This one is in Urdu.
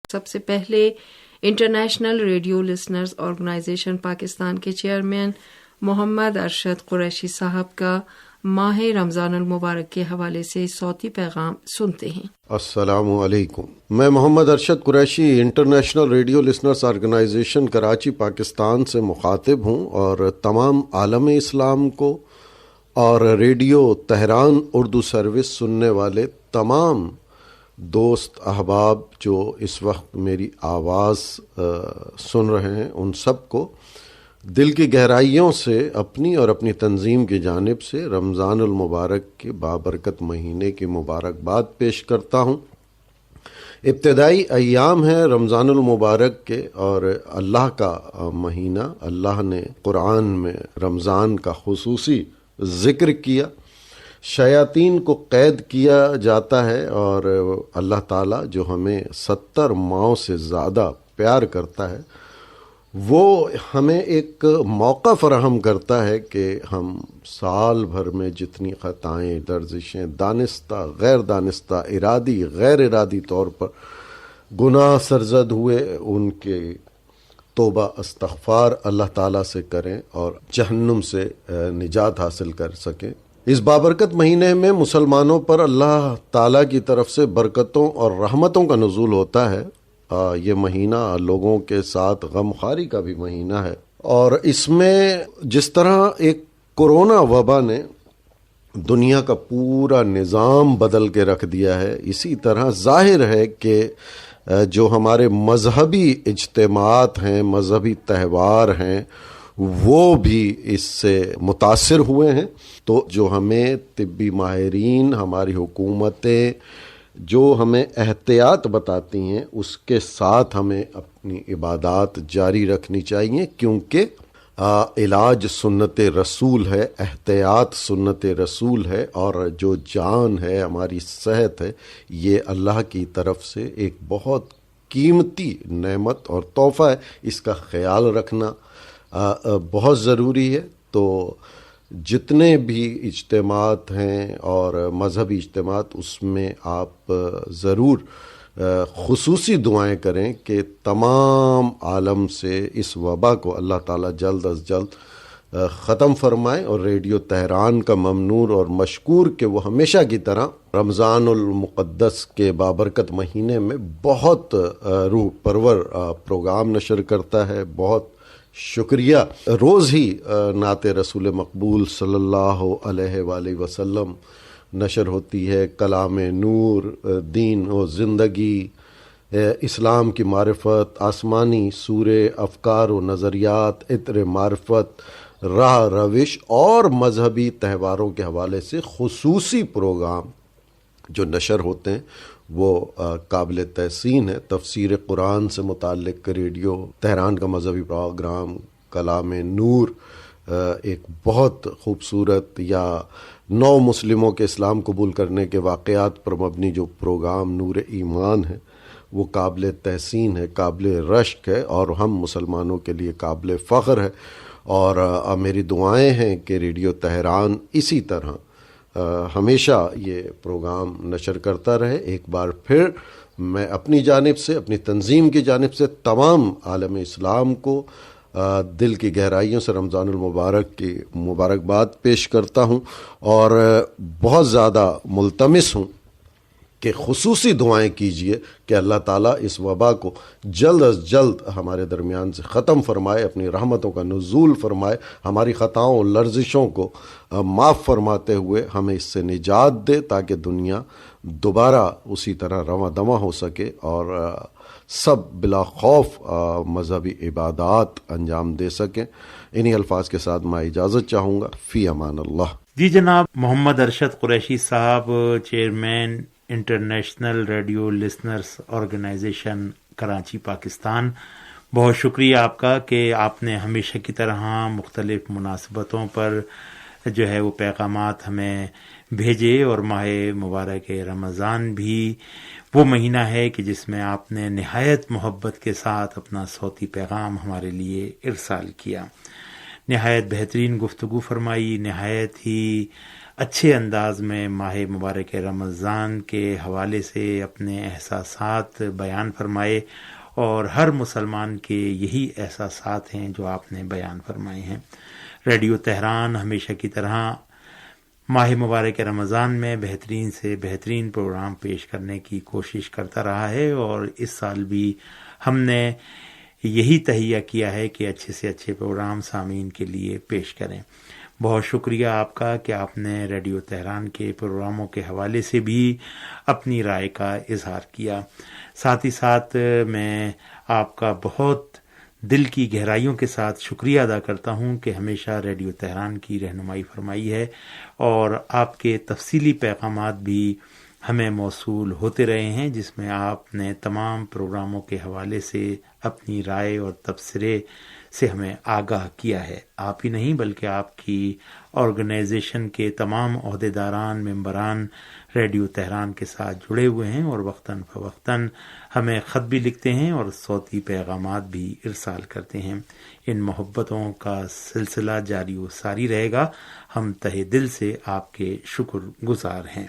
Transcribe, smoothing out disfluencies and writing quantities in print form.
سب سے پہلے international radio listeners organization Pakistan کے چیئرمین محمد ارشد قریشی صاحب کا ماہ رمضان المبارک کے حوالے سے صوتی پیغام سنتے ہیں۔ السلام علیکم، میں Muhammad Arshad Qureshi international radio listeners organization Karachi Pakistan سے مخاطب ہوں، اور تمام عالم اسلام کو اور ریڈیو تہران اردو سروس سننے والے تمام دوست احباب جو اس وقت میری آواز سن رہے ہیں، ان سب کو دل کی گہرائیوں سے اپنی اور اپنی تنظیم کی جانب سے رمضان المبارک کے بابرکت مہینے کی مبارکباد پیش کرتا ہوں۔ ابتدائی ایام ہیں رمضان المبارک کے، اور اللہ کا مہینہ، اللہ نے قرآن میں رمضان کا خصوصی ذکر کیا، شیاطین کو قید کیا جاتا ہے، اور اللہ تعالیٰ جو ہمیں 70 ماہوں سے زیادہ پیار کرتا ہے، وہ ہمیں ایک موقع فراہم کرتا ہے کہ ہم سال بھر میں جتنی خطائیں، لرزشیں، دانستہ، غیر دانستہ، ارادی، غیر ارادی طور پر گناہ سرزد ہوئے، ان کے توبہ استغفار اللہ تعالیٰ سے کریں اور جہنم سے نجات حاصل کر سکیں۔ اس بابرکت مہینے میں مسلمانوں پر اللہ تعالیٰ کی طرف سے برکتوں اور رحمتوں کا نزول ہوتا ہے۔ یہ مہینہ لوگوں کے ساتھ غمخواری کا بھی مہینہ ہے، اور اس میں جس طرح ایک کورونا وبا نے دنیا کا پورا نظام بدل کے رکھ دیا ہے، اسی طرح ظاہر ہے کہ جو ہمارے مذہبی اجتماعات ہیں، مذہبی تہوار ہیں، وہ بھی اس سے متاثر ہوئے ہیں۔ تو جو ہمیں طبی ماہرین، ہماری حکومتیں جو ہمیں احتیاط بتاتی ہیں، اس کے ساتھ ہمیں اپنی عبادات جاری رکھنی چاہیے، کیونکہ علاج سنت رسول ہے، احتیاط سنت رسول ہے، اور جو جان ہے، ہماری صحت ہے، یہ اللہ کی طرف سے ایک بہت قیمتی نعمت اور تحفہ ہے۔ اس کا خیال رکھنا بہت ضروری ہے۔ تو جتنے بھی اجتماعات ہیں اور مذہبی اجتماعات، اس میں آپ ضرور خصوصی دعائیں کریں کہ تمام عالم سے اس وبا کو اللہ تعالیٰ جلد از جلد ختم فرمائے، اور ریڈیو تہران کا ممنون اور مشکور کہ وہ ہمیشہ کی طرح رمضان المقدس کے بابرکت مہینے میں بہت روح پرور پروگرام نشر کرتا ہے۔ بہت شکریہ۔ روز ہی نعت رسول مقبول صلی اللہ علیہ وآلہ وسلم نشر ہوتی ہے، کلام نور، دین و زندگی، اسلام کی معرفت، آسمانی سورے، افکار و نظریات، عطر معرفت، راہ روش، اور مذہبی تہواروں کے حوالے سے خصوصی پروگرام جو نشر ہوتے ہیں، وہ قابل تحسین ہے۔ تفسیر قرآن سے متعلق ریڈیو تہران کا مذہبی پروگرام کلام نور ایک بہت خوبصورت، یا نو مسلموں کے اسلام قبول کرنے کے واقعات پر مبنی جو پروگرام نور ایمان ہے، وہ قابل تحسین ہے، قابل رشک ہے، اور ہم مسلمانوں کے لیے قابل فخر ہے۔ اور میری دعائیں ہیں کہ ریڈیو تہران اسی طرح ہمیشہ یہ پروگرام نشر کرتا رہے۔ ایک بار پھر میں اپنی جانب سے، اپنی تنظیم کی جانب سے تمام عالم اسلام کو دل کی گہرائیوں سے رمضان المبارک کی مبارکباد پیش کرتا ہوں، اور بہت زیادہ ملتمس ہوں کہ خصوصی دعائیں کیجئے کہ اللہ تعالیٰ اس وبا کو جلد از جلد ہمارے درمیان سے ختم فرمائے، اپنی رحمتوں کا نزول فرمائے، ہماری خطاؤں لرزشوں کو معاف فرماتے ہوئے ہمیں اس سے نجات دے، تاکہ دنیا دوبارہ اسی طرح رواں دواں ہو سکے، اور سب بلا خوف مذہبی عبادات انجام دے سکیں۔ انہی الفاظ کے ساتھ میں اجازت چاہوں گا۔ فی امان اللہ۔ جی جناب، محمد ارشد قریشی صاحب، chairman international radio listeners organization Karachi Pakistan, بہت شکریہ آپ کا کہ آپ نے ہمیشہ کی طرح مختلف مناسبتوں پر جو ہے وہ پیغامات ہمیں بھیجے، اور ماہ مبارک رمضان بھی وہ مہینہ ہے کہ جس میں آپ نے نہایت محبت کے ساتھ اپنا صوتی پیغام ہمارے لیے ارسال کیا، نہایت بہترین گفتگو فرمائی، نہایت ہی اچھے انداز میں ماہ مبارک رمضان کے حوالے سے اپنے احساسات بیان فرمائے، اور ہر مسلمان کے یہی احساسات ہیں جو آپ نے بیان فرمائے ہیں۔ ریڈیو تہران ہمیشہ کی طرح ماہ مبارک رمضان میں بہترین سے بہترین پروگرام پیش کرنے کی کوشش کرتا رہا ہے، اور اس سال بھی ہم نے یہی تہیہ کیا ہے کہ اچھے سے اچھے پروگرام سامعین کے لیے پیش کریں۔ بہت شکریہ آپ کا کہ آپ نے ریڈیو تہران کے پروگراموں کے حوالے سے بھی اپنی رائے کا اظہار کیا۔ ساتھ ہی ساتھ میں آپ کا بہت دل کی گہرائیوں کے ساتھ شکریہ ادا کرتا ہوں کہ ہمیشہ ریڈیو تہران کی رہنمائی فرمائی ہے، اور آپ کے تفصیلی پیغامات بھی ہمیں موصول ہوتے رہے ہیں، جس میں آپ نے تمام پروگراموں کے حوالے سے اپنی رائے اور تبصرے سے ہمیں آگاہ کیا ہے۔ آپ ہی نہیں بلکہ آپ کی آرگنائزیشن کے تمام عہدیداران، ممبران ریڈیو تہران کے ساتھ جڑے ہوئے ہیں، اور وقتاً فوقتاً ہمیں خط بھی لکھتے ہیں اور صوتی پیغامات بھی ارسال کرتے ہیں۔ ان محبتوں کا سلسلہ جاری و ساری رہے گا۔ ہم تہہ دل سے آپ کے شکر گزار ہیں۔